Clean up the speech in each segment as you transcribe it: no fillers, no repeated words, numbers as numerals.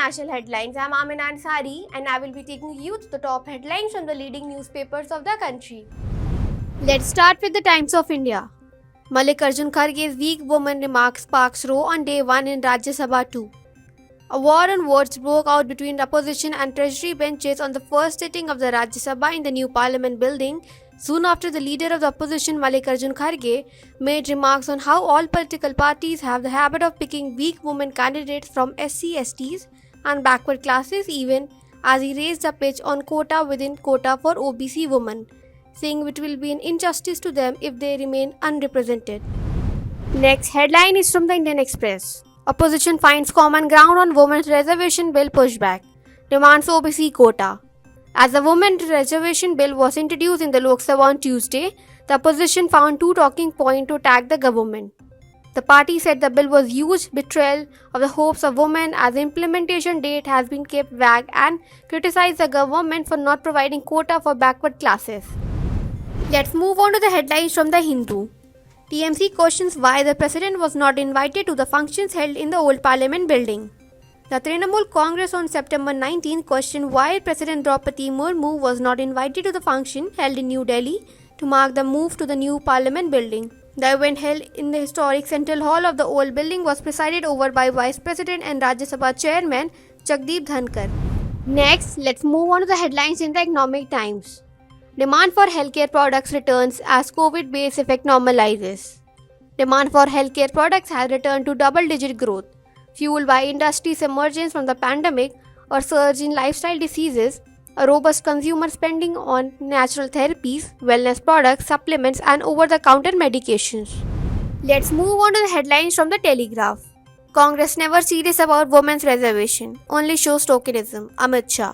national headlines. I'm Amina Ansari and I will be taking you to the top headlines from the leading newspapers of the country. Let's start with the Times of India. Mallikarjun Kharge's weak woman remarks sparks row on day 1 in Rajya Sabha 2. A war on words broke out between the opposition and treasury benches on the first sitting of the Rajya Sabha in the new parliament building, soon after the leader of the opposition Mallikarjun Kharge made remarks on how all political parties have the habit of picking weak women candidates from SC/STs and backward classes, even as he raised the pitch on quota within quota for OBC women, saying it will be an injustice to them if they remain unrepresented. Next headline is from the Indian Express. Opposition finds common ground on women's reservation bill pushback, demands OBC quota. As the women's reservation bill was introduced in the Lok Sabha on Tuesday, the opposition found two talking points to attack the government. The party said the bill was huge betrayal of the hopes of women as the implementation date has been kept vague, and criticized the government for not providing quota for backward classes. Let's move on to the headlines from the Hindu. TMC questions why the president was not invited to the functions held in the old parliament building. The Trinamool Congress on September 19 questioned why President Draupadi Murmu was not invited to the function held in New Delhi to mark the move to the new parliament building. The event held in the historic central hall of the old building was presided over by Vice President and Rajya Sabha Chairman Jagdeep Dhankar. Next, let's move on to the headlines in the Economic Times. Demand for healthcare products returns as COVID base effect normalizes. Demand for healthcare products has returned to double-digit growth, fueled by industry's emergence from the pandemic, a surge in lifestyle diseases, a robust consumer spending on natural therapies, wellness products, supplements, and over-the-counter medications. Let's move on to the headlines from the Telegraph. Congress never serious about women's reservation, only shows tokenism, Amit Shah.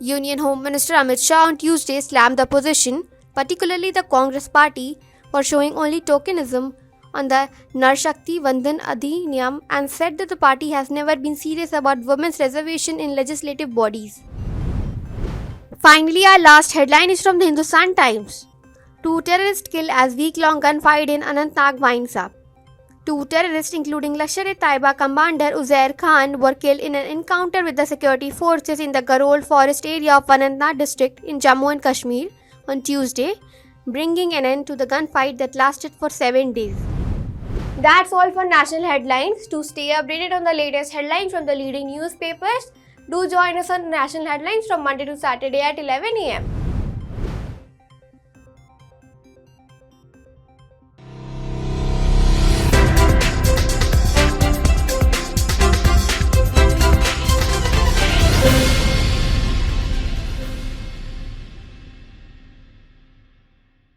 Union Home Minister Amit Shah on Tuesday slammed the opposition, particularly the Congress party, for showing only tokenism on the Nar Shakti Vandan Adhiniyam, and said that the party has never been serious about women's reservation in legislative bodies. Finally, our last headline is from the Hindustan Times. Two terrorists killed as week-long gunfight in Anantnag winds up. Two terrorists, including Lashkar-e-Taiba commander Uzair Khan, were killed in an encounter with the security forces in the Garol forest area of Anantnag district in Jammu and Kashmir on Tuesday, bringing an end to the gunfight that lasted for 7 days. That's all for national headlines. To stay updated on the latest headlines from the leading newspapers, do join us on National Headlines from Monday to Saturday at 11 am.